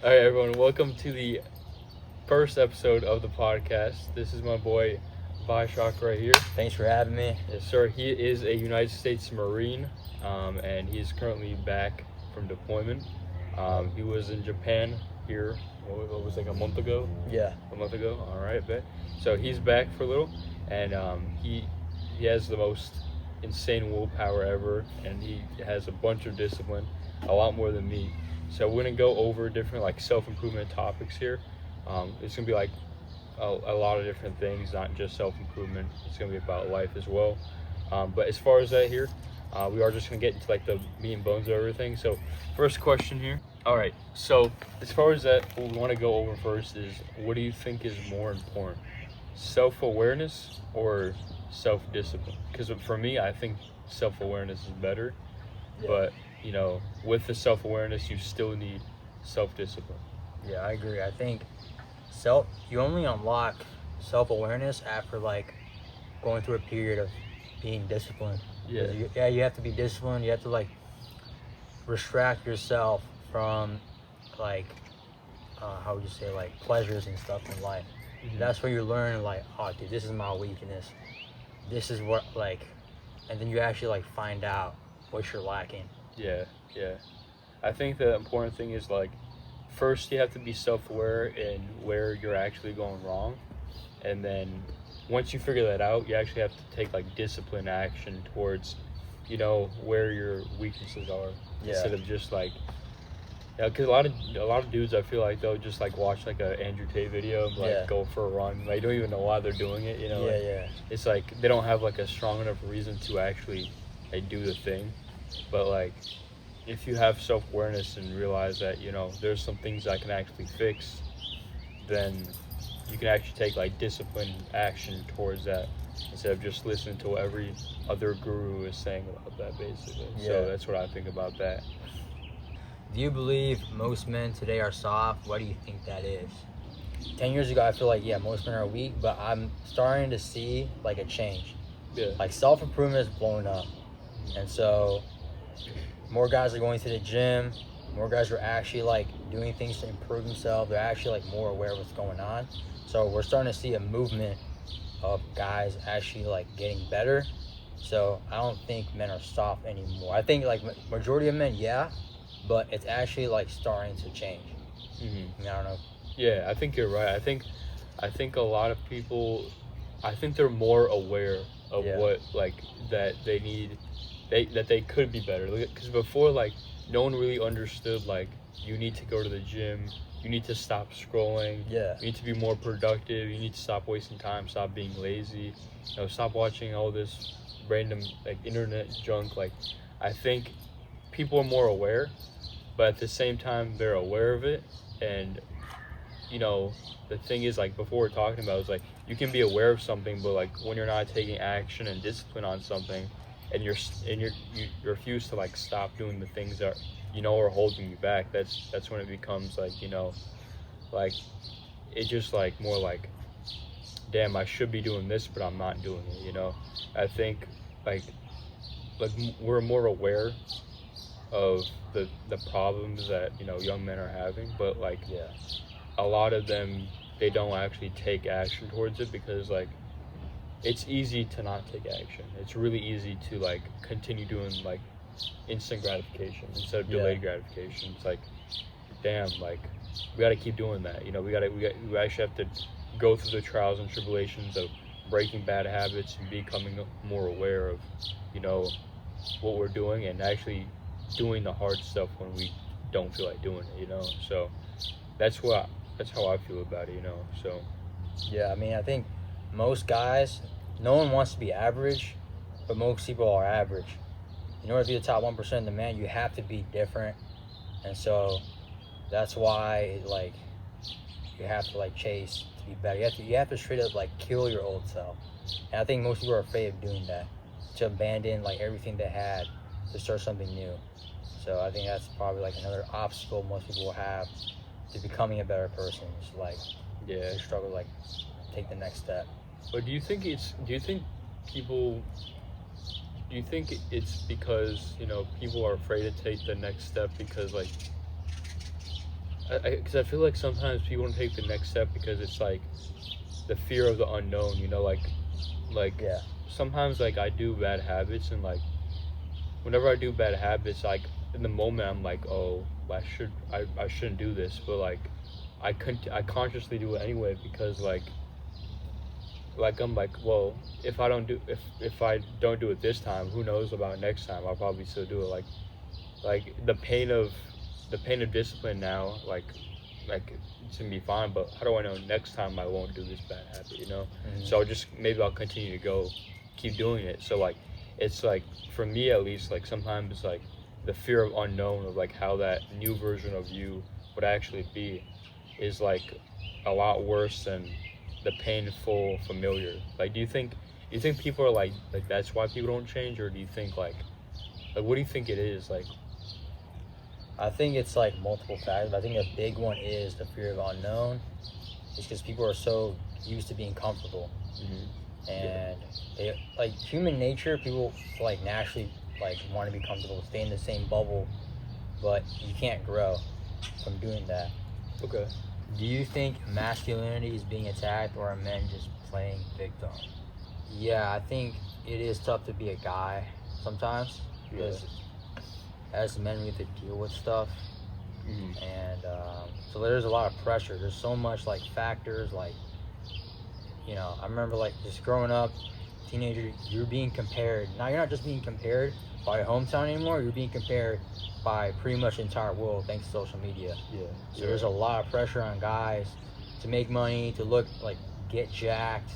All right, everyone. Welcome to the first episode of the podcast. This is my boy Vysakh right here. Thanks for having me. Yes, sir. He is a United States Marine, and he's currently back from deployment. He was in Japan here. What was like a month ago? Yeah. A month ago. All right, bet. So he's back for a little, and he has the most insane willpower ever, and he has a bunch of discipline, a lot more than me. So we're gonna go over different like self-improvement topics here. It's gonna be like a lot of different things, not just self-improvement. It's gonna be about life as well. But as far as that here, we are just gonna get into like the meat and bones of everything. So first question here. All right. So as far as that, what we want to go over first is, what do you think is more important, self-awareness or self-discipline? Because for me, I think self-awareness is better, but you know, with the self-awareness, you still need self-discipline. Yeah, I agree. I think you only unlock self-awareness after like going through a period of being disciplined. You have to be disciplined. You have to like restract yourself from like how would you say, like pleasures and stuff in life. Mm-hmm. That's where you learn like, oh dude, this is my weakness. This is what like, and then you actually like find out what you're lacking. Yeah. I think the important thing is like, first you have to be self-aware in where you're actually going wrong, and then once you figure that out, you actually have to take like disciplined action towards, you know, where your weaknesses are, instead of just like, because a lot of dudes, I feel like they'll just like watch like a Andrew Tate video and like go for a run. They don't even know why they're doing it, you know. It's like they don't have like a strong enough reason to actually like do the thing. But like, if you have self-awareness and realize that, you know, there's some things I can actually fix, then you can actually take like disciplined action towards that, instead of just listening to what every other guru is saying about that, basically. So that's what I think about that. Do you believe most men today are soft? What do you think that is? 10 years ago, I feel like, most men are weak, but I'm starting to see like a change. Like self-improvement is blowing up. And so more guys are going to the gym, more guys are actually like doing things to improve themselves. They're actually like more aware of what's going on. So we're starting to see a movement of guys actually like getting better. So I don't think men are soft anymore. I think like majority of men, but it's actually like starting to change. I mean, I don't know. Yeah, I think you're right. I think a lot of people, I think they're more aware of what like that they need, that they could be better. Because before, like, no one really understood like, you need to go to the gym, you need to stop scrolling, you need to be more productive, you need to stop wasting time, stop being lazy, you know, stop watching all this random like internet junk. Like, I think people are more aware, but at the same time they're aware of it. And you know, the thing is, like, before we're talking about is like, you can be aware of something, but like when you're not taking action and discipline on something, and you refuse to like stop doing the things that, you know, are holding you back, that's when it becomes like, you know, like it's just like more like, damn, I should be doing this, but I'm not doing it, you know. I think like we're more aware of the problems that, you know, young men are having, but like a lot of them, they don't actually take action towards it, because like it's easy to not take action. It's really easy to like continue doing like instant gratification instead of delayed gratification. It's like, damn, like we got to keep doing that, you know. We actually have to go through the trials and tribulations of breaking bad habits and becoming more aware of, you know, what we're doing, and actually doing the hard stuff when we don't feel like doing it, you know. So that's how I feel about it, you know. So I mean, I think most guys, no one wants to be average, but most people are average. In order to be the top 1% of the man, you have to be different. And so that's why like you have to like chase to be better. You have to straight up like kill your old self. And I think most people are afraid of doing that, to abandon like everything they had to start something new. So I think that's probably like another obstacle most people will have to becoming a better person. It's like they struggle to like take the next step. But do you think it's because, you know, people are afraid to take the next step because like because I feel like sometimes people don't take the next step because it's like the fear of the unknown, you know, like Yeah. sometimes like I do bad habits, and like whenever I do bad habits, like in the moment I'm like, oh, I shouldn't do this, but like I consciously do it anyway because like I'm like, well, if I don't do it this time, who knows about next time? I'll probably still do it. Like the pain of discipline now, like it's gonna be fine, but how do I know next time I won't do this bad habit, you know? So maybe I'll continue to keep doing it. So like it's like for me at least, like sometimes it's like the fear of unknown of like how that new version of you would actually be is like a lot worse than the painful familiar. Like do you think people are like that's why people don't change, or do you think like what do you think it is like? I think it's like multiple factors, but I think a big one is the fear of unknown. It's because people are so used to being comfortable, and they like human nature. People like naturally like want to be comfortable, stay in the same bubble, but you can't grow from doing that. Okay. Do you think masculinity is being attacked, or are men just playing victim? Yeah, I think it is tough to be a guy sometimes because as men we have to deal with stuff, and so there's a lot of pressure. There's so much like factors, like, you know, I remember like just growing up, teenager, you're being compared. Now you're not just being compared by your hometown anymore. You're being compared by pretty much the entire world thanks to social media. So there's a lot of pressure on guys to make money, to look like get jacked,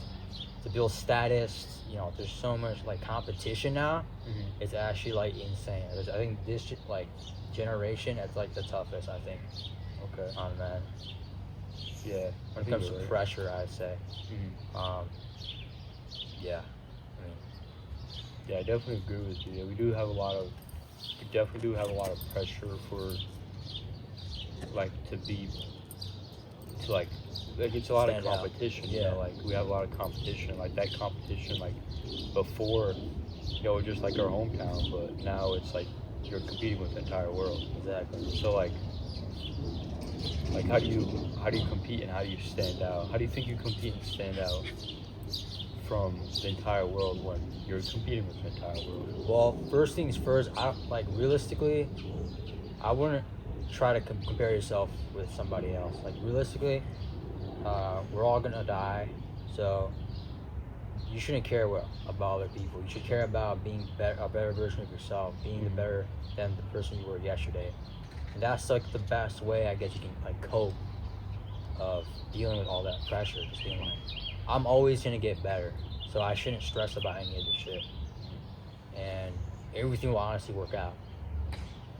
to build status. You know, there's so much like competition now. It's actually like insane. I think this like generation, it's like the toughest, I think. Okay. On men. Yeah. When it comes to pressure, I'd say. Yeah. I mean. Yeah, I definitely agree with you. Yeah, we definitely do have a lot of pressure for like it's a lot of competition, you know, like we have a lot of competition, like that competition, like before, you know, just like our hometown, but now it's like you're competing with the entire world. Exactly. So like how do you compete and how do you stand out? How do you think you compete and stand out from the entire world when you're competing with the entire world? Well, first things first, realistically, I wouldn't try to compare yourself with somebody else. Like realistically, we're all gonna die, so you shouldn't care about other people. You should care about being a better version of yourself, being better than the person you were yesterday. And that's like the best way I guess you can like cope of dealing with all that pressure. Just being like, I'm always gonna get better, so I shouldn't stress about any of this shit, and everything will honestly work out.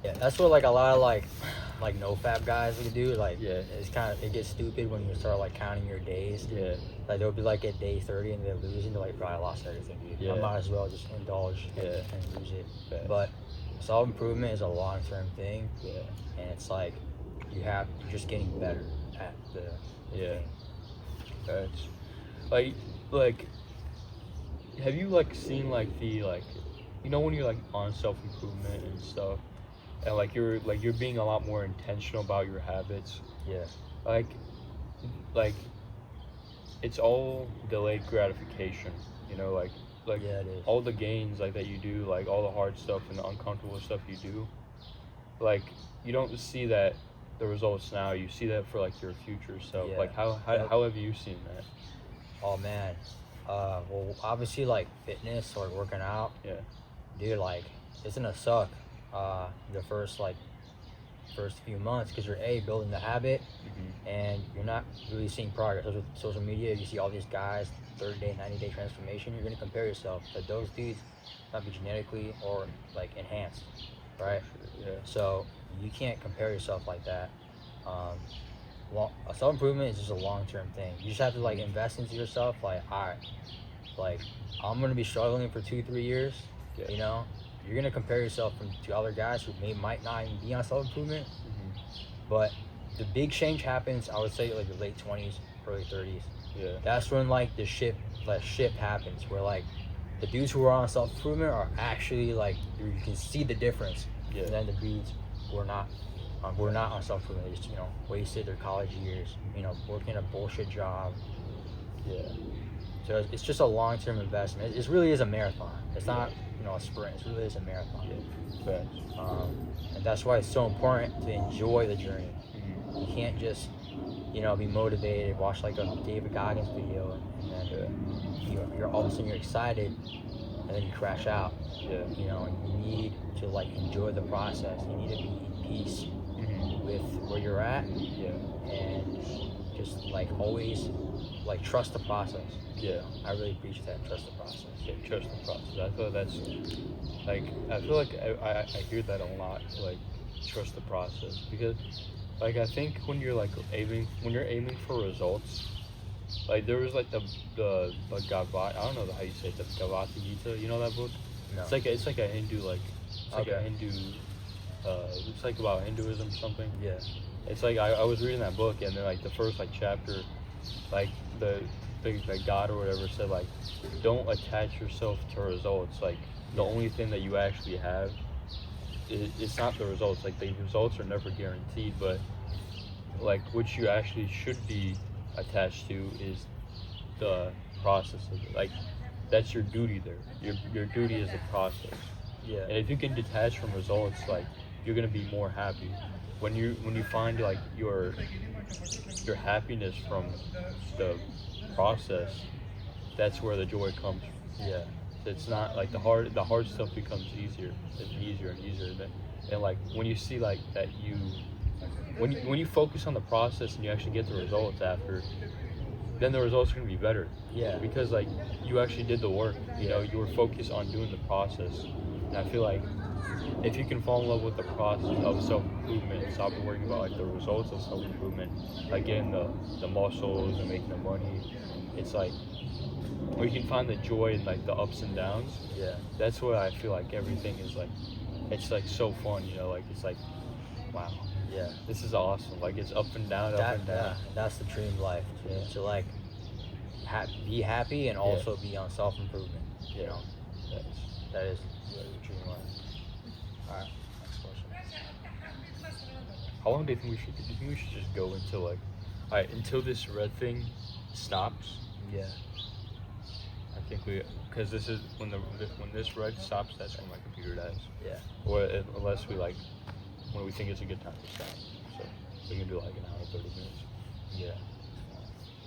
Yeah, that's what like a lot of like no-fap guys would do. Like, it's it gets stupid when you start like counting your days. Like they'll be like at day 30 and they're losing. They're like, bro, I lost everything, dude. I might as well just indulge and lose it. But self-improvement is a long-term thing. And it's like you're just getting better at the thing. That's like have you like seen like the like, you know, when you're like on self-improvement and stuff, and like you're being a lot more intentional about your habits, like it's all delayed gratification, you know, like it is. all the gains like that you do, like all the hard stuff and the uncomfortable stuff you do, like you don't see that the results now, you see that for like your future self. Like how have you seen that? Oh man, well obviously like fitness or working out, dude, like it's gonna suck the first few months because you're building the habit, and you're not really seeing progress. With social media, you see all these guys 30-day, 90-day transformation. You're gonna compare yourself, but those dudes not be genetically or like enhanced, right? So you can't compare yourself like that. Self-improvement is just a long-term thing. You just have to like invest into yourself. Like, all right, like I'm gonna be struggling for 2-3 years, you know. You're gonna compare yourself to other guys who might not even be on self-improvement, but the big change happens, I would say, like the late 20s, early 30s. That's when like the shift happens, where like the dudes who are on self-improvement are actually like, you can see the difference, and then the dudes who are not who are not on self-improvement. They just, wasted their college years, working a bullshit job. Yeah. So it's just a long-term investment. It really is a marathon. It's not, a sprint. It really is a marathon. Yeah. And that's why it's so important to enjoy the journey. You can't just, be motivated, watch like a David Goggins video, and then you're all of a sudden you're excited, and then you crash out. Yeah. And you need to like enjoy the process. You need to be in peace with where you're at. Yeah. And just like always, like trust the process. Yeah. I really preach that. Trust the process. Yeah, trust the process. I feel that's like I hear that a lot. Like trust the process, because like I think when you're aiming for results, like there was like the Gavad, I don't know how you say it, the Bhagavad Gita. You know that book? No. It's like a Hindu a Hindu. It's like about Hinduism or something. Yeah. It's like I was reading that book, and then like the first chapter, like the God or whatever said like, don't attach yourself to results. Like the only thing that you actually have, it's not the results. Like the results are never guaranteed, but like what you actually should be attached to is the process of it. Like that's your duty there. Your duty is the process. Yeah. And if you can detach from results, like you're gonna be more happy. When you find like your happiness from the process, that's where the joy comes from. Yeah. It's not like the hard stuff becomes easier and easier. And like when you see like that when you focus on the process and you actually get the results after, then the results are gonna be better. Yeah. Because like you actually did the work. You were focused on doing the process. And I feel like if you can fall in love with the process of self-improvement and stop worrying about like the results of self-improvement, like getting the muscles and making the money, it's like where you can find the joy in like the ups and downs. Yeah. That's what I feel like everything is like. It's like so fun, like it's like, wow. Yeah. This is awesome. Like it's up and down, up and down. Yeah, that's the dream life. Yeah. To like be happy and also be on self-improvement. Yeah. That is the dream life. Alright, next question. How long do you think we should? Do you think we should just go until like, all right, until this red thing stops? Yeah. I think because this is when this red stops, that's when my computer dies. Yeah. Or unless we like, when we think it's a good time to stop. So we can do like an hour, 30 minutes. Yeah.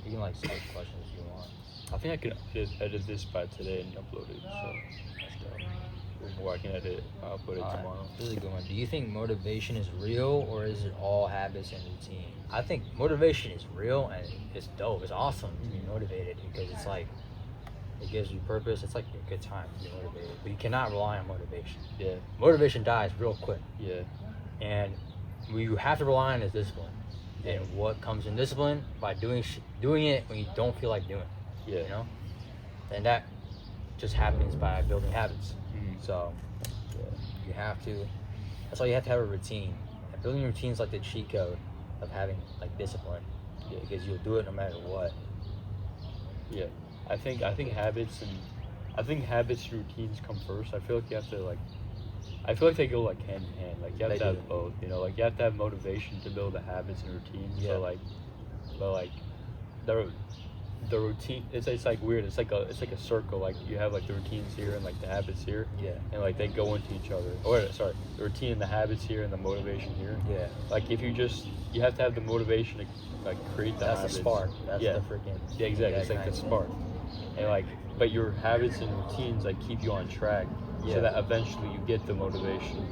You can like skip questions if you want. I think I can edit this by today and upload it. So let's go. Or I can edit it. I'll put it tomorrow. This is a good one. Do you think motivation is real, or is it all habits and routine? I think motivation is real, and it's dope. It's awesome to be motivated, because it's like it gives you purpose. It's like a good time to be motivated, but you cannot rely on motivation. Yeah. Motivation dies real quick. Yeah. And what you have to rely on is discipline. And what comes in discipline? By doing it when you don't feel like doing it. Yeah. And that just happens by building habits. Mm-hmm. So you have to. That's why you have to have a routine. And building routines like the cheat code of having like discipline. Yeah. Because you'll do it no matter what. Yeah. I think habits and routines come first. I feel like you have to like. I feel like they go like hand in hand. Like you have to have both. Like you have to have motivation to build the habits and routines. Yeah. But like the routine, it's like weird. It's like a circle. Like you have like the routines here and like the habits here. Yeah. And like they go into each other. The routine and the habits here and the motivation here. Yeah. Like if you have to have the motivation to like create the habits. That's the spark. That's the freaking. Yeah, exactly. It's like the spark. And like, but your habits and routines like keep you on track. So that eventually you get the motivation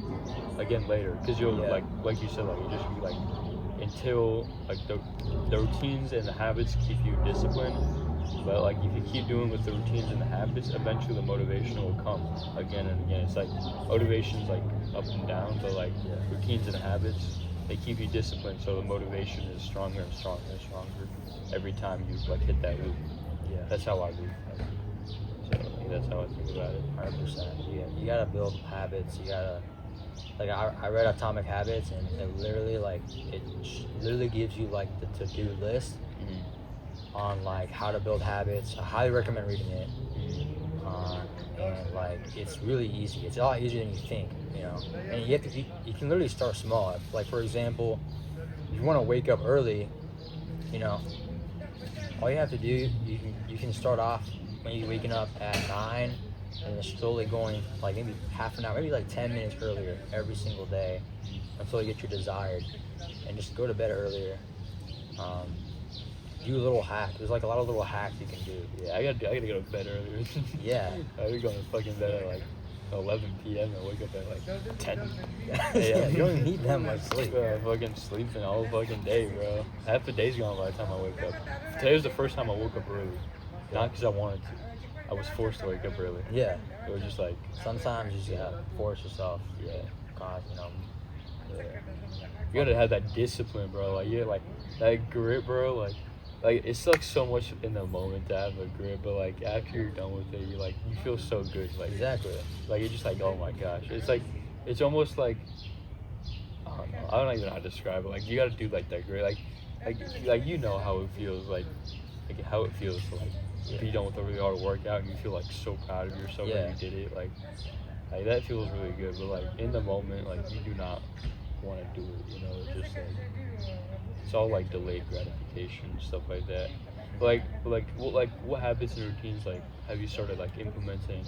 again later, because you'll like you said, like you just be like until like the routines and the habits keep you disciplined, but like if you keep doing with the routines and the habits, eventually the motivation will come again and again. It's like motivation's like up and down, but like routines and habits, they keep you disciplined, so the motivation is stronger and stronger and stronger every time you like hit that loop. Yeah, that's how I do. So that's how I think about it. 100%. You gotta build habits. You gotta, like, I read Atomic Habits, and it literally gives you like the to-do list on like how to build habits. I highly recommend reading it. and like it's really easy. It's a lot easier than you think, you know. And you can literally start small. Like for example, if you want to wake up early, you know, all you have to do, you can start off maybe waking up at 9 and then slowly going like maybe half an hour, maybe like 10 minutes earlier every single day until you get your desired, and just go to bed earlier. Do a little hack. There's like a lot of little hacks you can do. Yeah, I gotta go to bed earlier. Yeah. I was going to fucking bed at like 11 p.m. and wake up at like 10 Yeah, you don't even need that much sleep. Bro, I'm fucking sleeping all fucking day, bro. Half the day's gone by the time I wake up. Today was the first time I woke up early. Not because I wanted to. I was forced to wake up early. Yeah. It was just like... Sometimes you just gotta force yourself. Yeah. God, you know. Yeah. You gotta have that discipline, bro. Like, yeah, like, that grit, bro. Like it's like so much in the moment to have a grit, but like after you're done with it, you feel so good. Like Exactly. Like you're just like, oh my gosh. It's like, it's almost like, I don't know. I don't even know how to describe it. Like you gotta do like that grit. Like you know how it feels. Like how it feels to like be done with a really hard workout and you feel like so proud of yourself that you did it. Like that feels really good. But like in the moment, like you do not want to do it. You know, it's just like. It's all like delayed gratification and stuff like that. What habits and routines like have you started like implementing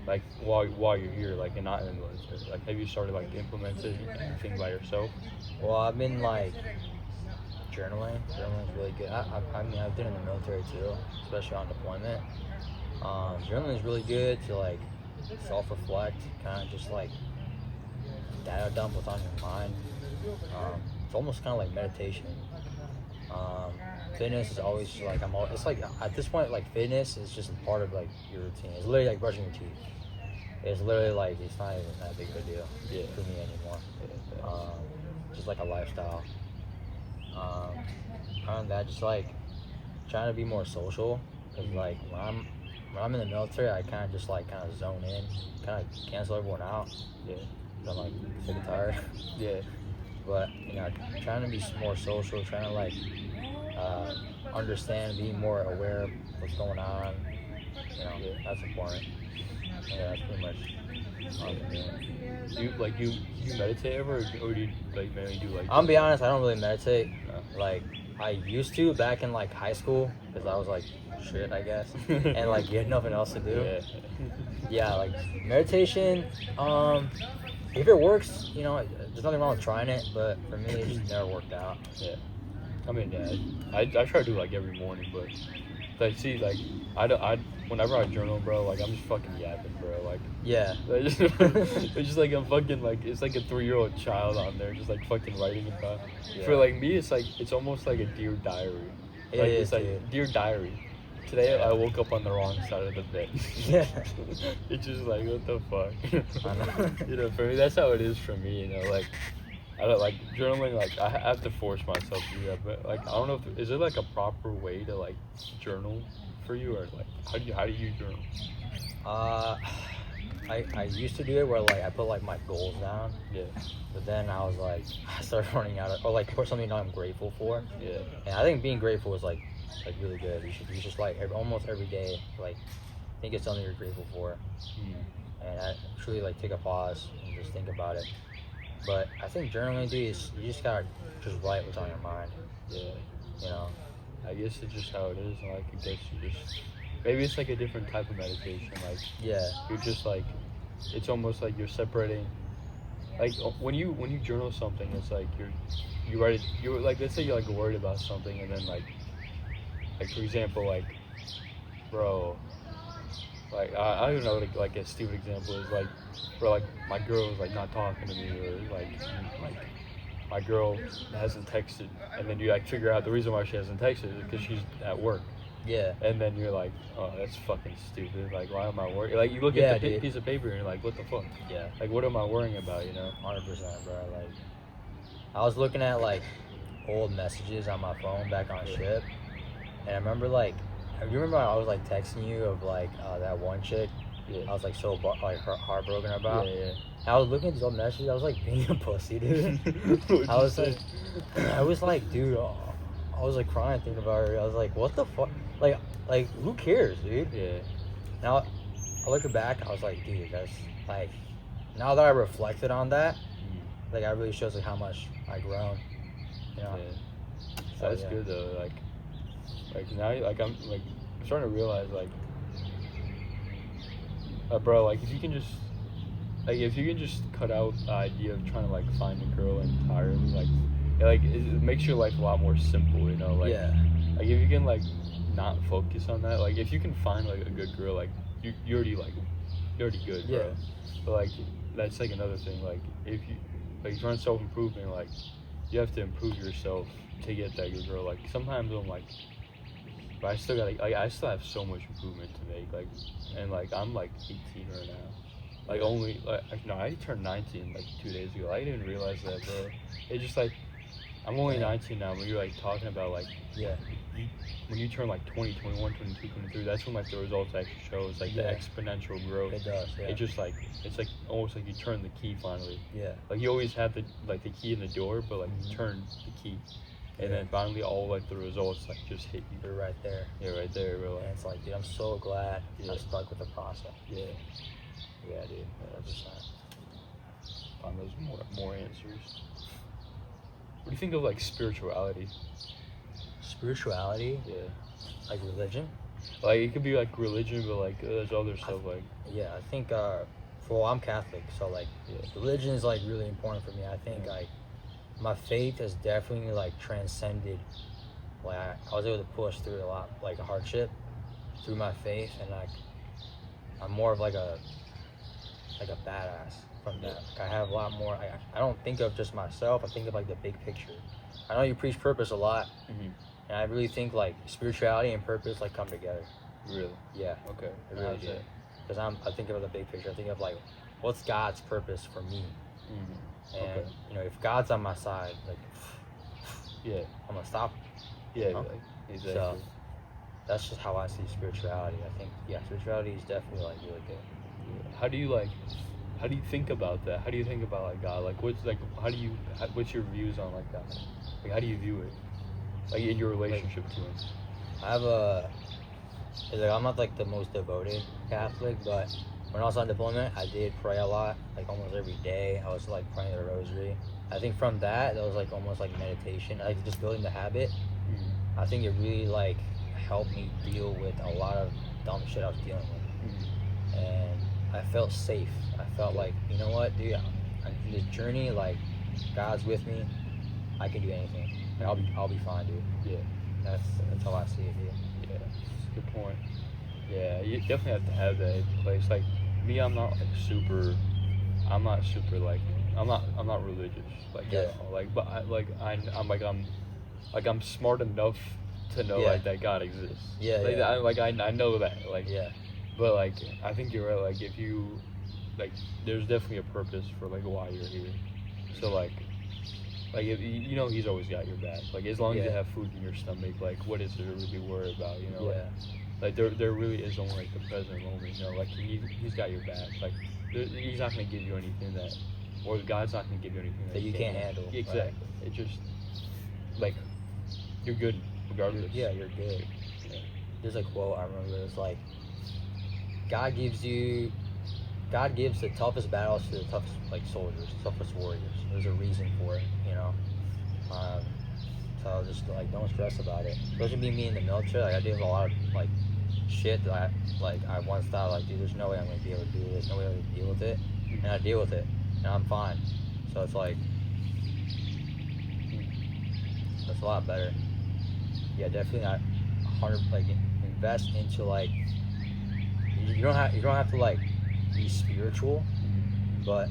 like while you're here, like and not in the military? Like have you started like implementing anything by yourself? Well, I've been like journaling. Journaling's really good. I mean, I've been in the military too, especially on deployment. Journaling is really good to like self-reflect, kind of just like data dump what's on your mind. It's almost kind of like meditation. Fitness is always just like it's like at this point like fitness is just a part of like your routine. It's literally like brushing your teeth. It's literally like it's not even that big of a deal for me anymore. Just like a lifestyle. Other than that, just like trying to be more social. Cause like when I'm in the military, I kind of zone in, kind of cancel everyone out. Yeah. I'm like sick and tired. Yeah. But you know, trying to be more social, trying to like understand, be more aware of what's going on. You know, that's important. Yeah, that's pretty much all I'm doing. Do you meditate ever, or do you like mainly do like? I'll be honest, I don't really meditate. No. Like I used to back in like high school, because I was like shit, I guess, and like you had nothing else to do. Yeah, like meditation. If it works, you know, there's nothing wrong with trying it, but for me, it just never worked out. Yeah. I mean, yeah, I try to do like every morning, but like, see, like, whenever I journal, bro, like, I'm just fucking yapping, bro, like. Yeah. It's just like I'm fucking, like, it's like a 3-year-old child on there, just like fucking writing about. Yeah. For like me, it's like, it's almost like a dear diary. Like, it's like, dear diary. Today I woke up on the wrong side of the bed. Yeah. It's just like, what the fuck? I know. You know, for me, that's how it is for me, you know, like, I don't like journaling, like, I have to force myself to do that, but like, I don't know is there like a proper way to like journal for you, or like, how do you journal? I used to do it where like I put like my goals down. Yeah. But then I was like, I started running out of, or like put something I'm grateful for. Yeah. And I think being grateful is like really good. You just like almost every day, like think of something you're grateful for. And I truly like take a pause and just think about it. But I think journaling, dude, is you just gotta just write what's on your mind. Yeah. You know. I guess it's just how it is. Like, I guess you just, maybe it's like a different type of meditation. Like, yeah, you're just like, it's almost like you're separating. Like when you journal something, it's like you write it. You're like, let's say you're like worried about something, and then like for example, like, bro, like I don't know, like a stupid example is like, bro, like my girl is like not talking to me, or like my girl hasn't texted, and then you like figure out the reason why she hasn't texted is because she's at work. Yeah. And then you're like, oh, that's fucking stupid. Like, why am I worrying? Like, you look at the piece of paper and you're like, what the fuck? Yeah. Like, what am I worrying about, you know? 100%, bro. Like, I was looking at, like, old messages on my phone back on ship. And I remember, like, you remember I was, like, texting you of, like, that one chick? Yeah. I was, like, so, like, heartbroken about? Yeah. And I was looking at these old messages. I was, like, being a pussy, dude. I was like, dude, I was, like, crying thinking about her. I was like, what the fuck? Like, who cares, dude? Yeah. Now, looking back, I was like, dude, that's like, now that I reflected on that, like, that really shows like how much I grown, you know. Yeah. So, That's good though. Like now, like I'm starting to realize like, bro, like if you can just cut out the idea of trying to like find a girl entirely, it makes your life a lot more simple, you know. Like, yeah. Like if you can like not focus on that, like if you can find like a good girl, like you're already good, bro. Yeah. But like that's like another thing. Like if you like trying self improvement, like you have to improve yourself to get that good girl. Like sometimes I'm like, but I still got like I still have so much improvement to make. Like and like I'm like 18 right now. Like only like no, I turned 19 like 2 days ago. I didn't even realize that, bro. It's just like I'm only 19 now. When you're like talking about like when you turn like 20, 21, 22, 23, that's when like the results actually show. It's like the exponential growth. It does. Yeah. It just like it's like almost like you turn the key finally. Yeah. Like you always have the key in the door, but like you turn the key, and then finally all like the results like just hit you. You're right there. Yeah, right there, bro. And it's like, dude, I'm so glad I stuck with the process. Yeah. Yeah, dude. 100%. Find those more answers. What do you think of like spirituality? Spirituality? Yeah. Like religion? Like it could be like religion, but like there's other stuff like. Yeah, I think well, I'm Catholic, so like religion is like really important for me. I think like my faith has definitely like transcended. Like I was able to push through a lot like a hardship through my faith, and like I'm more of like a badass from that. Like, I have a lot more. I don't think of just myself. I think of like the big picture. I know you preach purpose a lot, and I really think like spirituality and purpose like come together. Really? Yeah. Okay. I really do. Because I think of the big picture. I think of like, what's God's purpose for me? And you know, if God's on my side, like, I'm gonna stop him. Yeah. Like, exactly. So that's just how I see spirituality. I think spirituality is definitely like really good. Yeah. How do you think about that? How do you think about like God? Like what's your views on like God? Like how do you view it? Like in your relationship to him? I'm not like the most devoted Catholic, but when I was on deployment, I did pray a lot, like almost every day. I was like praying the rosary. I think from that was like almost like meditation, like just building the habit. I think it really like helped me deal with a lot of dumb shit I was dealing with, and I felt safe. I felt like, you know what, dude, in this journey, like God's with me. I can do anything. Like, I'll be fine, dude. Yeah, that's how I see it, dude. Yeah, that's a good point. Yeah, you definitely have to have that in place. Like me, I'm not super religious. Like at all. Like, but I'm smart enough to know like that God exists. Yeah, like, I know that. Like but like I think you're right. Like if you like, there's definitely a purpose for like why you're here. So like if, you know, he's always got your back. Like as long as you have food in your stomach, like what is there to really worry about? You know. Like there really is only like the present moment. You know, like he's got your back. Like he's not gonna give you anything that, or God's not gonna give you anything that you can't handle. Exactly. Right. It just like you're good regardless. Yeah, you're good. Yeah. There's a quote I remember. It's like God gives the toughest battles to the toughest like soldiers, toughest warriors. There's a reason for it, you know. So just like don't stress about it. Especially me in the military, like I did a lot of like shit that I once thought like, dude, there's no way I'm gonna be able to do this, no way I'm gonna deal with it, and I deal with it, and I'm fine. So it's like that's a lot better. Yeah, definitely not 100 like invest into like you don't have to like be spiritual, but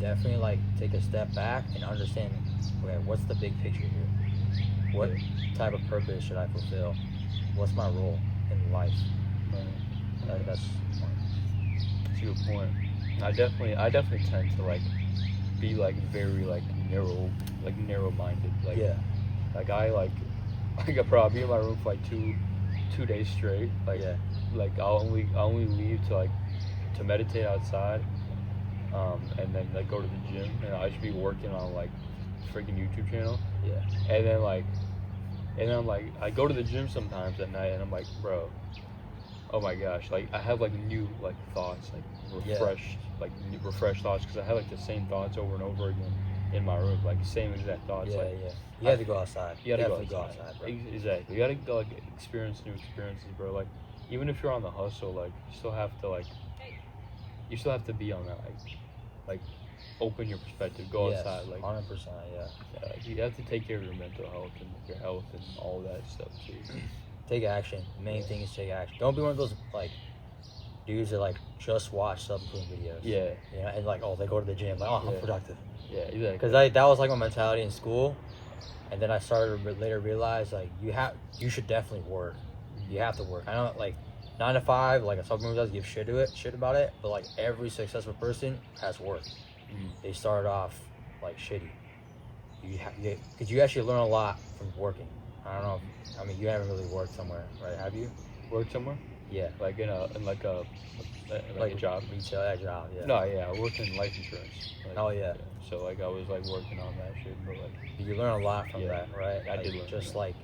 definitely like take a step back and understand, okay, what's the big picture here? What type of purpose should I fulfill? What's my role in life? That's a good point. I definitely tend to like be like very like narrow-minded. Like like I probably be in my room for like two days straight. Like I'll only leave to meditate outside, and then like go to the gym, and I should be working on like freaking YouTube channel. And then I'm like I go to the gym sometimes at night, and I'm like, bro, oh my gosh, like I have like new like thoughts, like refreshed thoughts, because I have like the same thoughts over and over again in my room, like same exact thoughts. Yeah, like, yeah. You have to go outside. You gotta Definitely go outside, bro. Exactly. You gotta go like experience new experiences, bro. Like even if you're on the hustle, like you still have to be on that like open your perspective, go outside, like 100%, yeah. You have to take care of your mental health and your health and all that stuff too. Take action. The main thing is take action. Don't be one of those like dudes that like just watch self-improvement videos. Yeah. You know, and like, oh, they go to the gym, like, oh, I'm productive. Yeah, exactly. Because that was like my mentality in school, and then I started to later realize like you should definitely work. You have to work. I know like 9 to 5, like a self-improvement does give shit about it, but like every successful person has work. They started off like shitty. Because you actually learn a lot from working. I don't know. I mean, you haven't really worked somewhere, right? Have you worked somewhere? Yeah. Like in a job. Retail job. Yeah. No, yeah, I worked in life insurance. Like, oh yeah. So like I was like working on that shit, but like you learn a lot from that, right? I did learn. Just like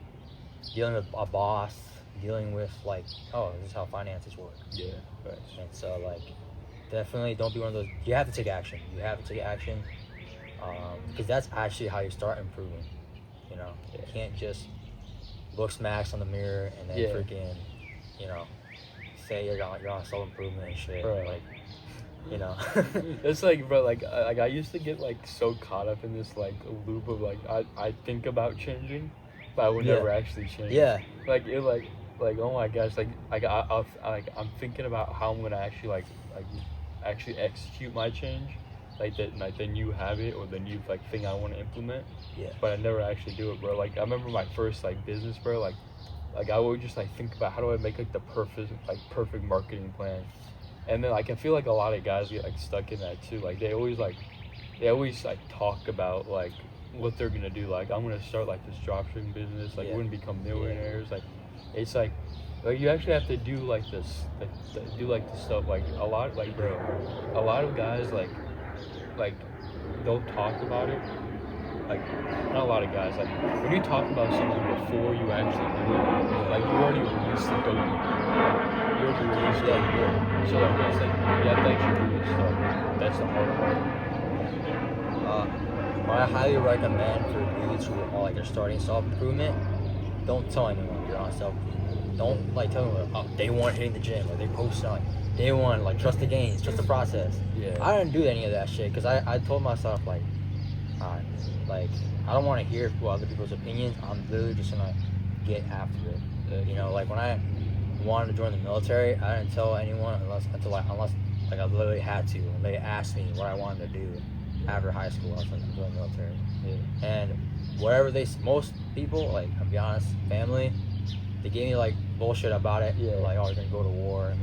dealing with a boss, dealing with like, oh, this is how finances work. Yeah. Right. And so like, definitely don't be one of those. You have to take action. You have to take action, because that's actually how you start improving. You know, you can't just look smacks on the mirror and then freaking, you know, say you're on self-improvement and shit. Right. Like, you know. It's like, bro, like I used to get like so caught up in this like loop of like I think about changing, but I would never actually change. Yeah. Like it like oh my gosh, I'm thinking about how I'm gonna actually actually execute my change, like the new habit or the new like thing I want to implement. Yeah. But I never actually do it, bro. Like I remember my first like business, bro. Like I would just like think about how do I make like the perfect marketing plan, and then like I feel like a lot of guys get like stuck in that too. Like they always talk about like what they're gonna do. Like I'm gonna start like this dropshipping business. Like we're gonna become millionaires. Like it's like you actually have to do like this, do like the stuff. Like a lot of guys like they'll talk about it. Like not a lot of guys. Like when you talk about something before you actually do it, like you already released the dopamine. You already released that. So like it's like you have to actually do this stuff. That's the hard part. What I highly recommend for dudes who are starting self-improvement, don't tell anyone you're on self-improvement. Don't tell them day one hitting the gym, or they post on day one trust the gains, trust the process. Yeah. I didn't do any of that shit because I told myself I don't want to hear other people's opinions. I'm literally just gonna get after it. You know, like when I wanted to join the military, I didn't tell anyone unless I literally had to. And they asked me what I wanted to do after high school. I was going to join the military. Yeah. And whatever most people, I'll be honest, family, they gave me bullshit about it. Yeah. Like, oh, you're gonna go to war and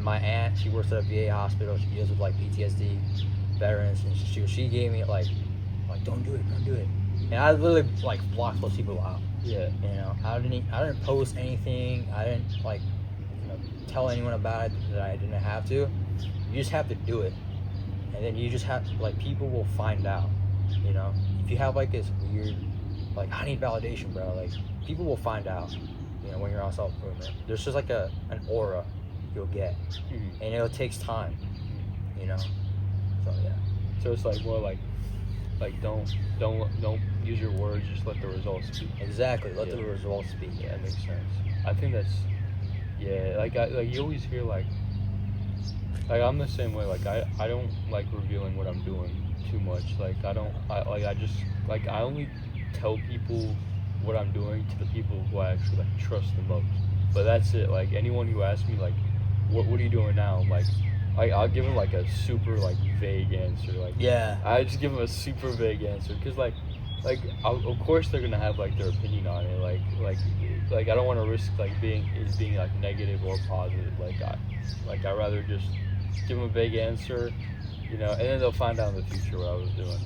my aunt, she works at a VA hospital. She deals with PTSD veterans, and she gave me don't do it. And I literally blocked those people out. Yeah. You know, I didn't post anything. I didn't tell anyone about it that I didn't have to. You just have to do it, and then you just have to people will find out. You know, if you have this weird I need validation, bro. People will find out. You know, when you're on self-improvement, there's just an aura you'll get, and it takes time. You know, so yeah. So it's more don't use your words, just let the results speak. Exactly, let the results speak. Yeah, that makes sense. I think that's you always hear I'm the same way. I don't like revealing what I'm doing too much. I only tell people what I'm doing to the people who I actually trust the most. But that's it. Anyone who asks me what are you doing now? I'll give them a super vague answer. I just give them a super vague answer because of course they're gonna have their opinion on it. I don't want to risk being negative or positive. I'd rather just give them a vague answer, you know, and then they'll find out in the future what I was doing.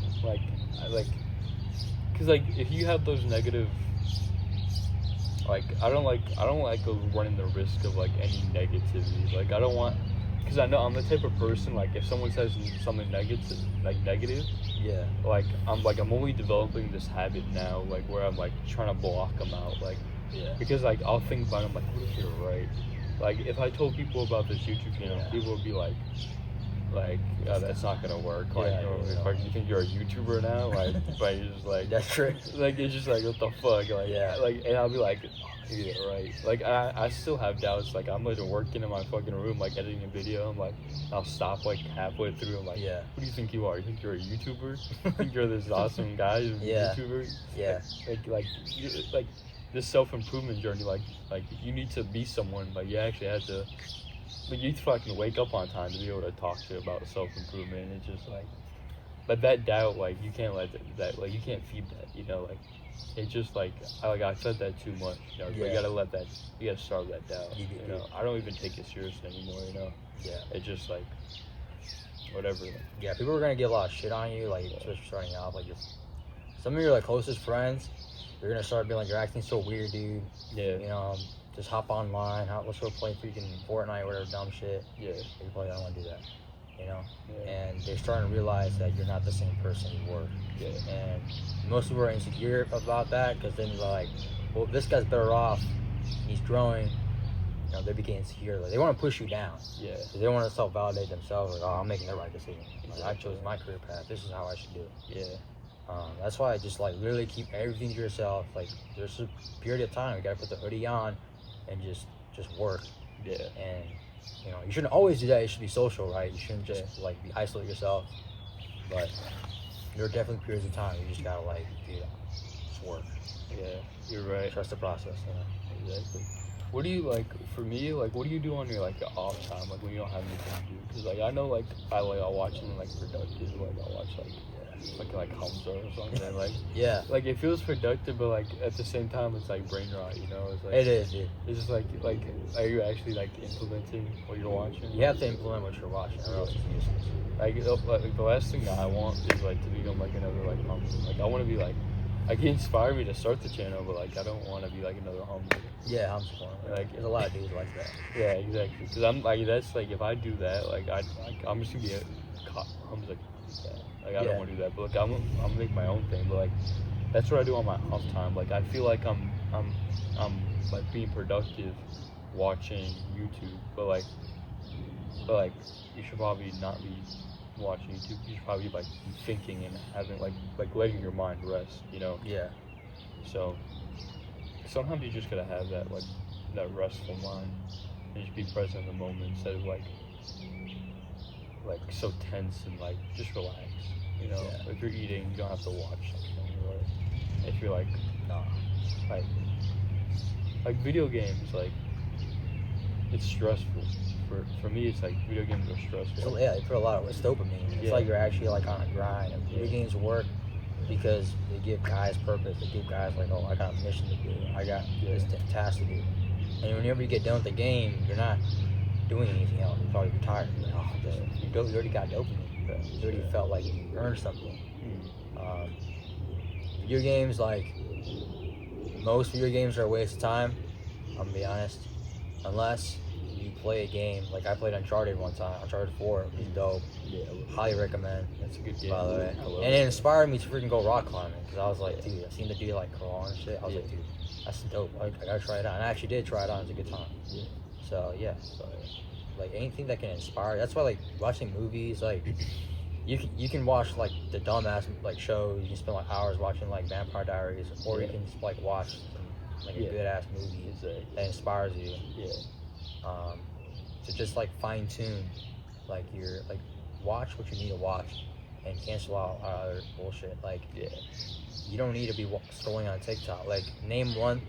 Because if you have those negative, I don't like running the risk of any negativity. I don't want. Because I know I'm the type of person, if someone says something negative, yeah, I'm only developing this habit now, where I'm trying to block them out, yeah. Because I'll think about it, what if you're right? like if I told people about this YouTube channel, people would be like, oh, that's not gonna work. Like, like, you think you're a YouTuber now? Like, but you're just like, that's true. Like, it's just like, what the fuck? Like, like, and I'll be like, yeah, right. Like, I still have doubts. Like, I'm like working in my fucking room, like editing a video. I'm like, I'll stop like halfway through. I'm like, who do you think you are? You think you're a YouTuber? You think you're this awesome guy, YouTuber? Yeah. Like this self-improvement journey. Like you need to be someone. Like, you actually have to. But you fucking wake up on time to be able to talk to about self-improvement. It's just like, but that doubt, like, you can't let that, like, you can't feed that, you know, like, it's just like, I fed that too much, you know, you gotta let that, you gotta starve that doubt, you know, I don't even take it seriously anymore, you know, it's just like, whatever. Yeah, people are gonna get a lot of shit on you, like, especially starting out, like, some of your, like, closest friends, you're gonna start being like, you're acting so weird, dude, you know, just hop online, let's go play freaking Fortnite or whatever dumb shit. You probably don't want to do that, you know? And they're starting to realize that you're not the same person you were. And most people are insecure about that because then they're like, well, this guy's better off, he's growing, you know, they became insecure. Like, they want to push you down. So they want to self-validate themselves, like, oh, I'm making the right decision. Like, I chose my career path, this is how I should do it. That's why I just, like, literally keep everything to yourself. Like, there's a period of time, you gotta put the hoodie on and just work. And, you know, you shouldn't always do that. You should be social, right? You shouldn't just like isolate yourself. But there are definitely periods of time you just gotta like, dude, just work. You're right. Trust the process, you know? Exactly. What do you like? For me, like, what do you do on your like off time, like when you don't have anything to do? Because like I know, like I'll watch something like productive, like I'll watch like Hamza or something, like like it feels productive, but like at the same time it's like brain rot, you know? It's like, it is, dude. It's just like are you actually like implementing what you're watching? You have to implement what you're watching, or else it's useless. Like the last thing that I want is like to become like another like Hamza. Like I want to be like, like he inspired me to start the channel, but like I don't want to be like another Hamza. Hamza. Like there's a lot of dudes like that. Exactly. Because I'm like, that's like, if I do that, like I'm just gonna be a Hamza. Like I don't want to do that, but like I'm gonna make my own thing. But like that's what I do on my off time. Like I feel like I'm like being productive watching YouTube, but like you should probably not be watching YouTube. You should probably be like thinking and having like letting your mind rest, you know? So sometimes you just gotta have that like that restful mind and just be present in the moment instead of like so tense and like just relax, you know? If you're eating, you don't have to watch something, or if you're like like video games, like it's stressful. For me, it's like video games are stressful. So, they put a lot of dopamine. It's like you're actually like on a grind. And video games work because they give guys purpose. They give guys like, oh, I got a mission to do. I got this task to do. And whenever you get done with the game, you're not doing anything else. You're probably retired. You're like, oh, you already got dopamine. You already felt like you earned something. Video games, like most video games, are a waste of time. I'm gonna be honest, unless you play a game like I played Uncharted one time. Uncharted 4, it was dope. Highly recommend. That's a good game, by the way. And it inspired me to freaking go rock climbing because I was like, dude, I seen the dude like crawl and shit. I was like, dude, that's dope. I gotta try it out. And I actually did try it out. It's a good time. So like anything that can inspire. That's why like watching movies, like you can watch like the dumbass like shows. You can spend like hours watching like Vampire Diaries, or you can like watch like a good ass movie that inspires you. To just like fine tune, like your like watch what you need to watch, and cancel out other bullshit. Like you don't need to be scrolling on TikTok. Like name one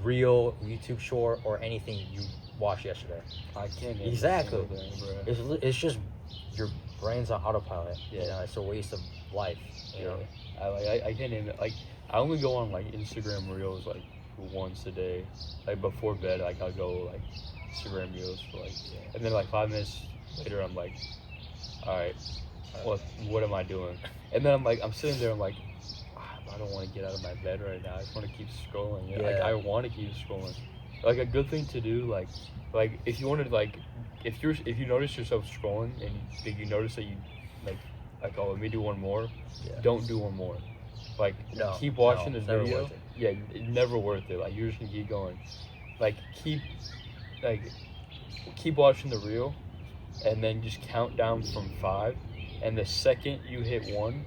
real YouTube short or anything you watched yesterday. I can't. Exactly. It's just your brain's on autopilot. You know, it's a waste of life. You know. I can't name it. Like I only go on like Instagram Reels like once a day. Like before bed, like I'll go like Instagram Reels for like, and then like 5 minutes later, I'm like, all right, what am I doing? And then I'm sitting there, I'm like, I don't want to get out of my bed right now. I just want to keep scrolling. You know? Like I want to keep scrolling. Like a good thing to do, like if you wanted, like if you notice yourself scrolling and you notice that you like oh, let me do one more. Don't do one more. Like keep watching this video. It's never worth it. Like you're just gonna keep going. Like keep like keep watching the reel, and then just count down from 5, and the second you hit 1,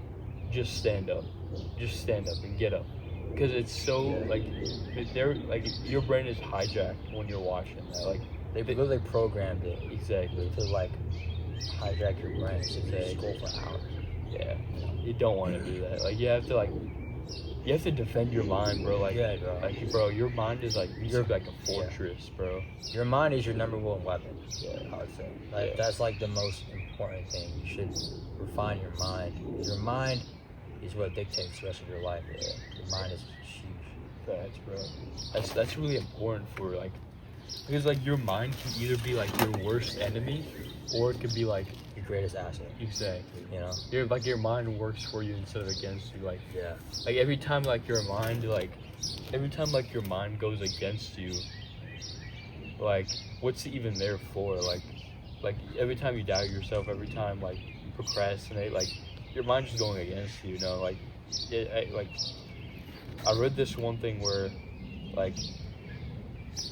just stand up and get up, because it's so like they're like your brain is hijacked when you're watching that. Like they literally programmed it exactly to like hijack your brain to just go for hours. Yeah, you don't want to do that. Like you have to defend your mind, bro. Like, yeah, bro. Like, bro, your mind is like you're like a fortress, bro. Your mind is your number one weapon. Yeah, I would say. Like that's like the most important thing. You should refine your mind. Your mind is what dictates the rest of your life. Yeah. Your mind is huge. Facts, bro. That's really important for like, because like your mind can either be like your worst enemy, or it could be like your greatest asset. Exactly. You know, your mind works for you instead of against you. Like yeah. Like every time your mind goes against you, like what's it even there for? Like every time you doubt yourself, every time like you procrastinate, like your mind's just going against you. You know, like I read this one thing where like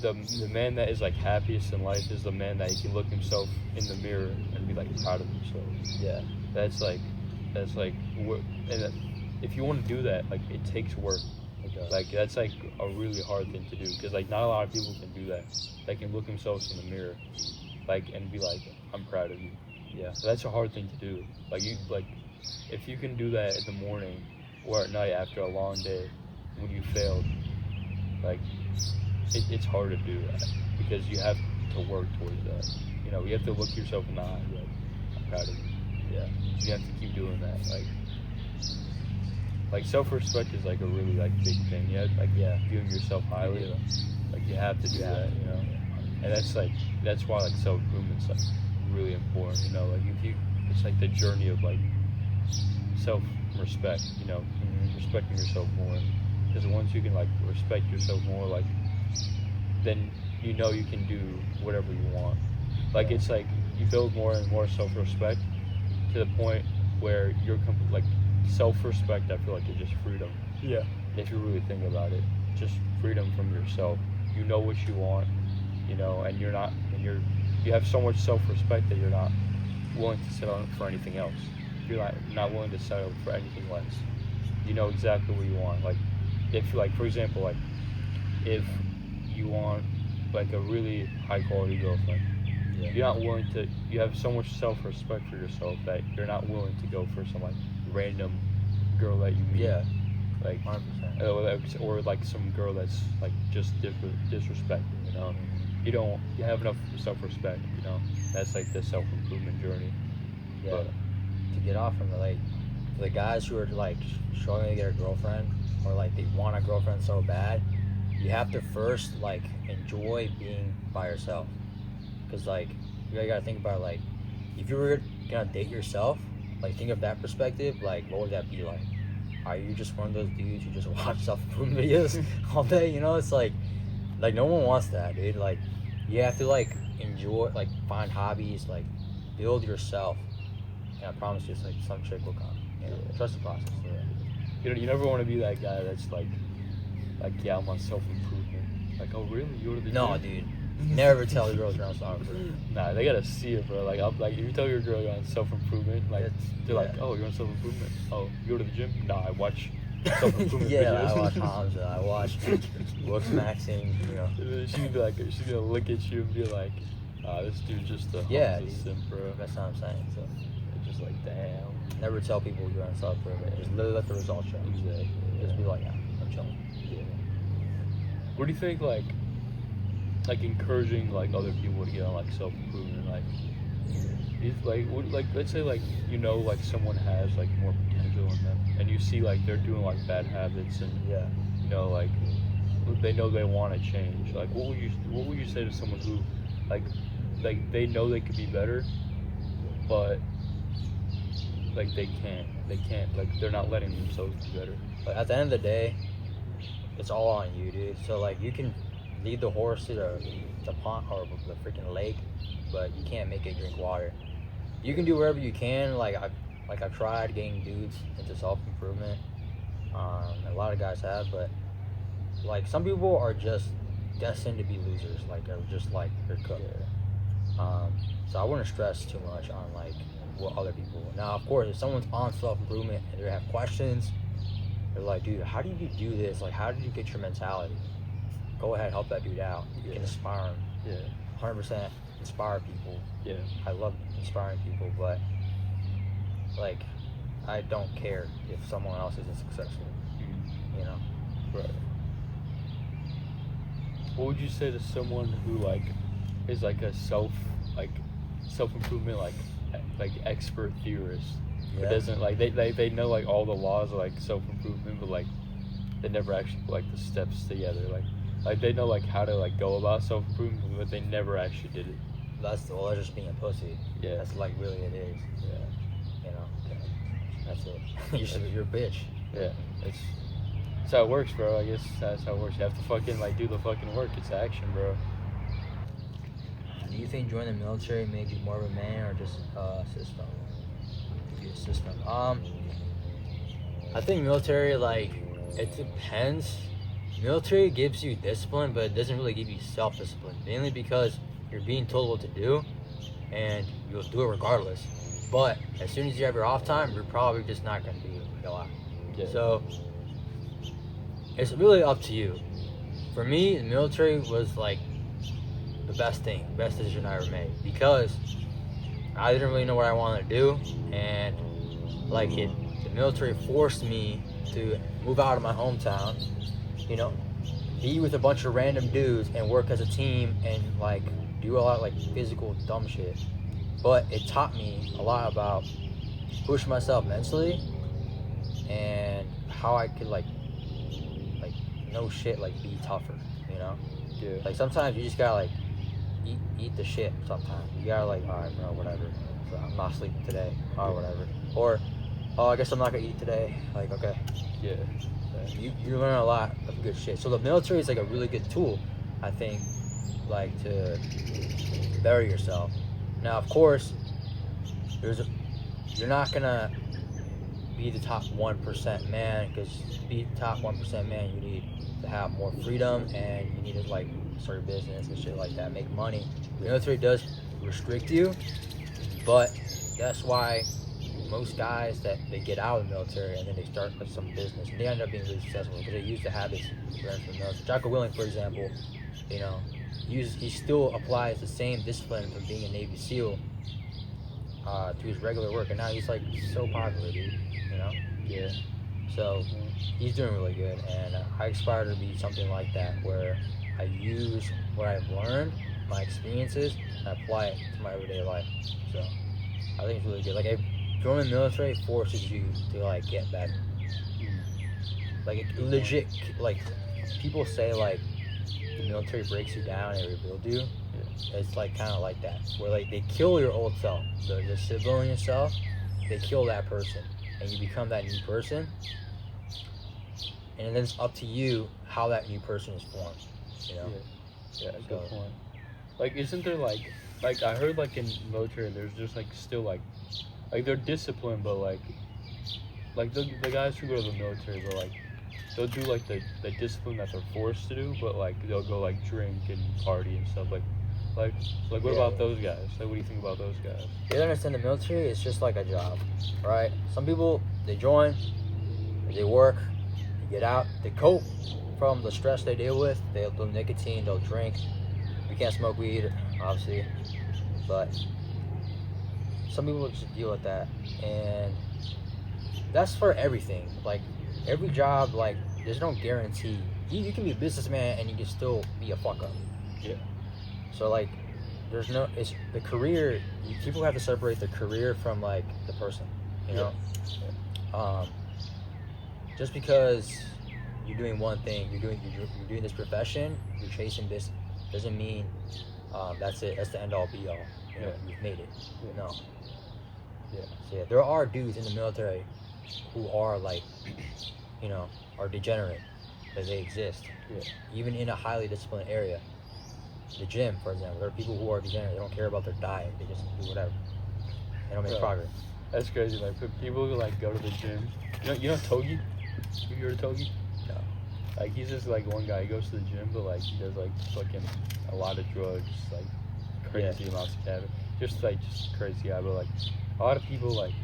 the man that is like happiest in life is the man that he can look himself in the mirror and be like proud of himself. Yeah, that's like what, and if you want to do that, like it takes work. Like that's like a really hard thing to do, because like not a lot of people can do that. They can look themselves in the mirror, like, and be like, I'm proud of you. Yeah, so that's a hard thing to do. Like if you can do that in the morning or at night after a long day when you failed, like it's hard to do that, because you have to work towards that. You know, you have to look yourself in the eye, like, I'm proud of you. Yeah, you have to keep doing that. Like self-respect is like a really like big thing. You have viewing yourself highly. Like you have to do that, you know. And that's why like self-improvement's like really important. You know, like it's like the journey of like self-respect. You know, respecting yourself more. Because once you can like respect yourself more, like then you know you can do whatever you want. Like it's like you build more and more self-respect to the point where you're like self-respect. I feel like it's just freedom. Yeah. If you really think about it, just freedom from yourself. You know what you want, you know, and you have so much self-respect that you're not willing to settle for anything else. You're not willing to settle for anything less. You know exactly what you want. Like if like for example, like if you want like a really high quality girlfriend, you're not willing to, you have so much self-respect for yourself that you're not willing to go for some like random girl that you meet. Yeah. Like 100%. Or like some girl that's like just disrespectful, you know. You have enough self-respect, you know. That's like the self-improvement journey. Yeah. But to get off from the guys who are like struggling to get a girlfriend, or like they want a girlfriend so bad, you have to first like enjoy being by yourself. Because like you gotta think about like if you were gonna date yourself, like think of that perspective, like what would that be like? Are you just one of those dudes who just watch self-improvement videos all day? You know, it's like no one wants that, dude. Like you have to like enjoy, like find hobbies, like build yourself. And I promise you, it's like some chick will come. You know, trust the process. Yeah. You never want to be that guy that's like yeah, I'm on self-improvement. Like, oh really? You go to the No, gym? dude. Never tell the girls you're on self-improvement. Nah, they gotta see it, bro. Like, if you tell your girl you're on self-improvement, like they're like, oh, you're on self-improvement. Oh, you go to the gym? Nah, I watch self-improvement videos. I watch Hamza. I watch Looks Maxing. You know. And then she's gonna look at you and be like, this dude's just a Hamza simp, bro. That's what I'm saying. So it's just like, damn. Never tell people you're on self-improvement. Just literally let the results show. Exactly. Just be like, yeah, I'm chilling. Yeah. What do you think, like encouraging like other people to get on like self-improvement, like let's say like you know like someone has like more potential in them, and you see like they're doing like bad habits, and you know like they know they want to change, like what would you say to someone who like they know they could be better, but like they can't like they're not letting themselves be better? But at the end of the day, it's all on you, dude. So like you can lead the horse to the pond or the freaking lake, but you can't make it drink water. You can do whatever you can. I've tried getting dudes into self-improvement. A lot of guys have, but like some people are just destined to be losers, like they're just like they're cooked. So I wouldn't stress too much on like what other people. Now, of course, if someone's on self-improvement and they have questions, they're like, dude, how do you do this? Like, how did you get your mentality? Go ahead, help that dude out. You can inspire him. 100% inspire people. I love inspiring people, but like, I don't care if someone else isn't successful. You know? Right. What would you say to someone who like is like a self-improvement like expert theorist, but doesn't like they know like all the laws of like self-improvement, but like they never actually put like the steps together, like they know like how to like go about self-improvement, but they never actually did it. That's just being a pussy. That's like really it is. You know, that's it. You're a bitch. That's how it works, bro. I guess that's how it works. You have to fucking like do the fucking work. It's action, bro. Do you think joining the military made you more of a man or just a system? I think military, like, it depends. Military gives you discipline, but it doesn't really give you self-discipline. Mainly because you're being told what to do, and you'll do it regardless. But as soon as you have your off time, you're probably just not going to do a lot. So it's really up to you. For me, the military was like the best decision I ever made, because I didn't really know what I wanted to do, and like the military forced me to move out of my hometown, you know, be with a bunch of random dudes and work as a team and like do a lot of like physical dumb shit. But it taught me a lot about pushing myself mentally and how I could like no shit, like be tougher, you know? Like sometimes you just gotta like eat the shit sometimes. You gotta like, alright bro, whatever. So I'm not sleeping today, or whatever. Or, oh, I guess I'm not gonna eat today. Like, okay. You learn a lot of good shit. So the military is like a really good tool, I think, like to better yourself. Now, of course, you're not gonna be the top 1% man, because to be the top 1% man, you need to have more freedom and you need to like start a business and shit like that, make money. The military does restrict you, but that's why most guys that they get out of the military and then they start like some business and they end up being really successful because they use the habits learned from the military. Jocko Willink, for example, you know, he still applies the same discipline from being a Navy SEAL to his regular work, and now he's like so popular, dude. You know? So he's doing really good, and I aspire to be something like that, where I use what I've learned, my experiences, and apply it to my everyday life. So I think it's really good. Like, joining the military forces you to like get better. Like, it legit, like people say like the military breaks you down and rebuilds you. It's like kind of like that, where like they kill your old self, the civilian self. They kill that person, and you become that new person. And then it's up to you how that new person is formed. You know? Good point. Like, isn't there like I heard like in military there's just like still like they're disciplined, but like the guys who go to the military, but like they'll do like the discipline that they're forced to do, but like they'll go like drink and party and stuff. Like what about those guys? Like, what do you think about those guys? You understand, the military is just like a job, right? Some people, they join, they work, they get out, they cope from the stress they deal with. They'll do nicotine, they'll drink. You can't smoke weed, obviously, but some people just deal with that, and that's for everything. Like, every job, like, there's no guarantee. You can be a businessman and you can still be a fuck up. So like, there's no, it's the career. People have to separate the career from like the person, you know. Just because you're doing one thing, you're doing this profession, you're chasing this, doesn't mean that's it. That's the end all be all. You know, you've made it. No. So there are dudes in the military who are like, you know, are degenerate, but they exist. Even in a highly disciplined area. The gym, for example, there are people who are degenerate. They don't care about their diet. They just do whatever. They don't make progress. That's crazy. Like, people who like go to the gym. You know Togi? You heard of Togi? No. Like he's just like one guy. He goes to the gym, but like he does like fucking a lot of drugs, like crazy amounts of caffeine. Just crazy guy. But like a lot of people like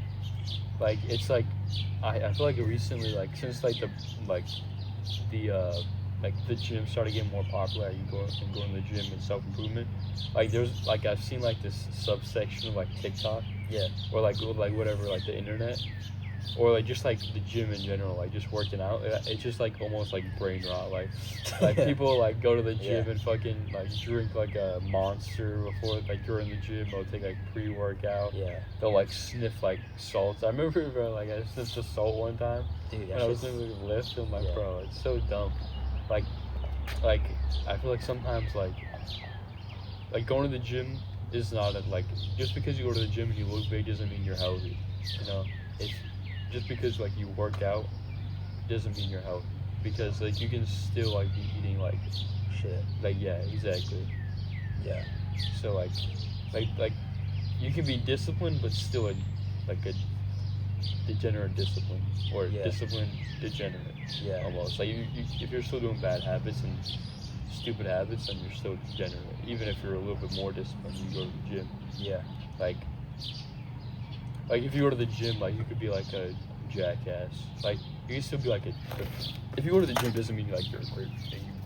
it's like I feel like recently like since like the gym started getting more popular. You going to the gym and self improvement. Like there's like I've seen like this subsection of like TikTok. Yeah. Or like whatever, like the internet. Or like just like the gym in general, like just working out. It's just like almost like brain rot. Like people like go to the gym and fucking like drink like a Monster before like during the gym. They'll take like pre-workout. Yeah. They'll like sniff like salts. I remember like I sniffed a salt one time. Dude, when I was in the lift. I'm like, bro, it's so dumb. Like I feel like sometimes like going to the gym is not like just because you go to the gym and you look big doesn't mean you're healthy. You know, it's just because like you work out doesn't mean you're healthy, because like you can still like be eating like shit. Like exactly. Yeah. So like you can be disciplined but still a degenerate discipline, or disciplined degenerate. Yeah. Almost like you if you're still doing bad habits and stupid habits, then you're still degenerate. Even if you're a little bit more disciplined, you go to the gym. Yeah. Like if you go to the gym, like you could be like a jackass. Like you can still be like if you go to the gym, doesn't mean you're great.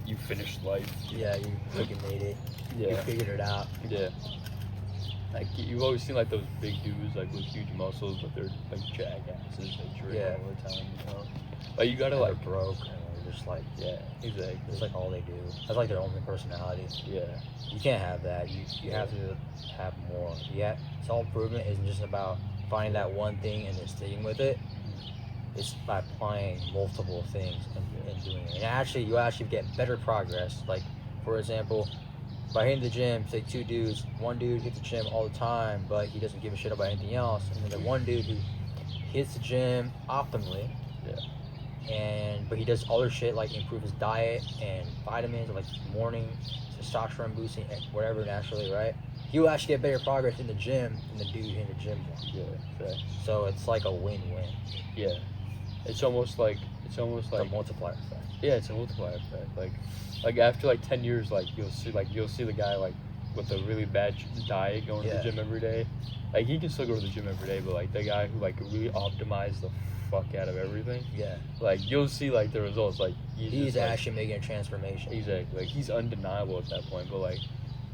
You finished life. Yeah, you fucking made it. Yeah. You figured it out. Yeah. Like you've always seen like those big dudes like with huge muscles, but they're like jackasses. They drink all the time. You know. Like you gotta like broke. And just like exactly. It's like all they do. That's like their only personality. Yeah. You can't have that. You have to have more. Yeah. Self-improvement isn't just about finding that one thing and then sticking with it. It's by applying multiple things and doing it. And you actually get better progress. Like, for example, by hitting the gym, say 2 dudes, one dude hits the gym all the time, but he doesn't give a shit about anything else. And then the one dude who hits the gym optimally, but he does other shit like improve his diet and vitamins, or like morning testosterone boosting, whatever naturally, right? He will actually get better progress in the gym than the dude in the gym more. Yeah, right. So it's like a win-win. Yeah, it's almost like a multiplier effect. Yeah, it's a multiplier effect. Like after like 10 years, like you'll see the guy like with a really bad diet going to the gym every day. Like he can still go to the gym every day, but like the guy who like really optimized the fuck out of everything. Yeah. Like you'll see like the results. Like he's actually making a transformation. Exactly. Like he's undeniable at that point, but like.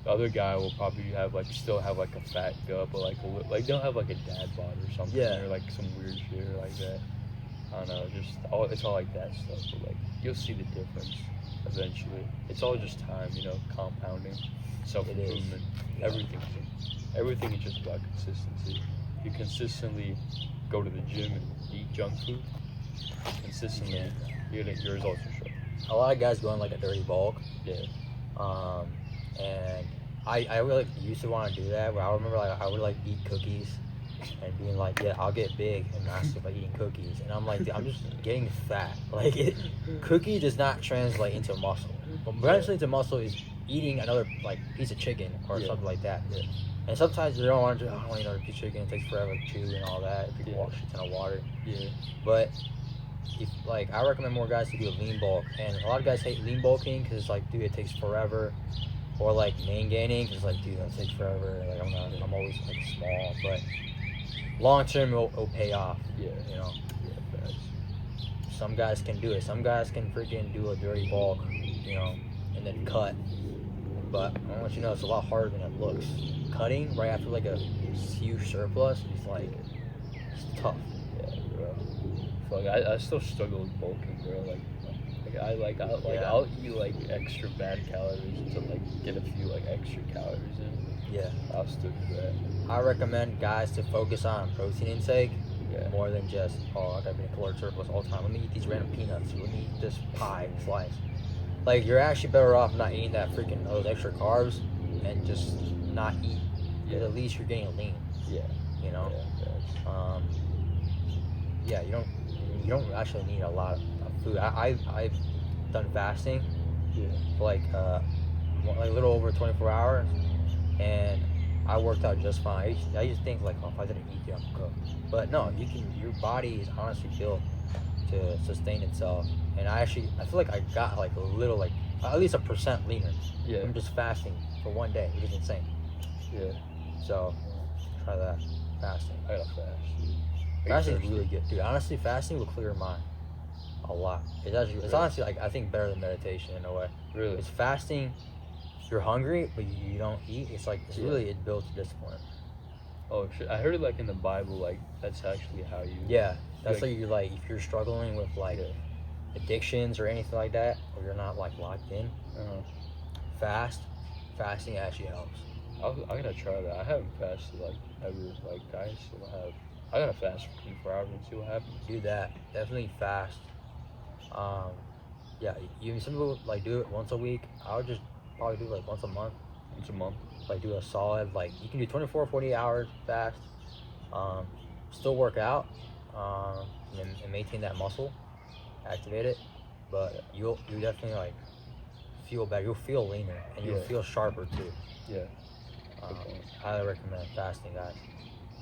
The other guy will probably still have like a fat gut, but like they'll have like a dad bod or something, or like some weird shit or like that. I don't know, it's all like that stuff. But like you'll see the difference eventually. It's all just time, compounding, self-improvement. Everything is just about consistency. You consistently go to the gym and eat junk food. Consistently, your results are sure. A lot of guys go on like a dirty bulk. Yeah. And I really used to want to do that, but I remember I would eat cookies and being like, I'll get big and massive by eating cookies, and I'm like, dude, I'm just getting fat. Cookie does not translate into muscle. What translates into muscle is eating another piece of chicken or something like that. Yeah. And sometimes you don't want to. I don't want to eat another piece of chicken. It takes forever to chew and all that. If you walk shit ton of water. Yeah. But I recommend more guys to do a lean bulk, and a lot of guys hate lean bulking because it's dude, it takes forever. Or main gaining, because dude, that takes forever. I'm always small, but long term it'll pay off. Yeah, Yeah, that's... Some guys can do it. Some guys can freaking do a dirty bulk, and then cut. But I want to let you know it's a lot harder than it looks. Cutting right after a huge surplus is it's tough. Yeah, bro. I still struggle with bulking, bro. I'll eat extra bad calories to get a few extra calories in. Yeah, I'll stick to that. I recommend guys to focus on protein intake more than just I gotta be in a caloric surplus all the time. Let me eat these random peanuts. Let me eat this pie slice. You're actually better off not eating those extra carbs and just not eat. Yeah. At least you're getting lean. Yeah. You don't actually need a lot of food. I've done fasting for a little over 24 hours, and I worked out just fine. I used to think if I didn't eat, I'm cooked. But no, your body is honestly built to sustain itself. And I feel like I got like a little, like at least 1% leaner. Yeah. I'm just fasting for one day, which is insane. Yeah. So try that, fasting. I gotta fast. Fasting is really good, dude. Honestly, fasting will clear your mind a lot. It's honestly like I think better than meditation in a way. Really? It's fasting. You're hungry, but you don't eat. It's like it builds discipline. Oh shit! I heard it like in the Bible, like that's actually how you. Yeah, that's like you like if you're struggling with like addictions or anything like that, or you're not like locked in. Fasting actually helps. I gotta try that. I haven't fasted like ever. Like I still have. I gotta fast for 24 hours and see what happens. Do that. Definitely fast. Yeah. Even some people like do it once a week. I would just probably do it like once a month. Once a month. Like do a solid, like you can do 24, 48 hours fast. Still work out. And maintain that muscle, activate it. But you definitely like feel better. You'll feel leaner and you'll feel sharper too. Yeah. Highly recommend fasting, guys.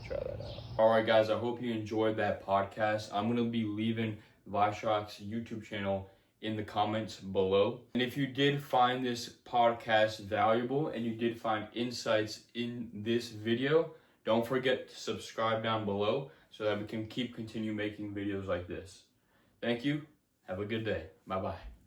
Try that out. All right, guys. I hope you enjoyed that podcast. I'm gonna be leaving Vysakh's YouTube channel in the comments below. And if you did find this podcast valuable and you did find insights in this video, don't forget to subscribe down below so that we can continue making videos like this. Thank you. Have a good day. Bye-bye.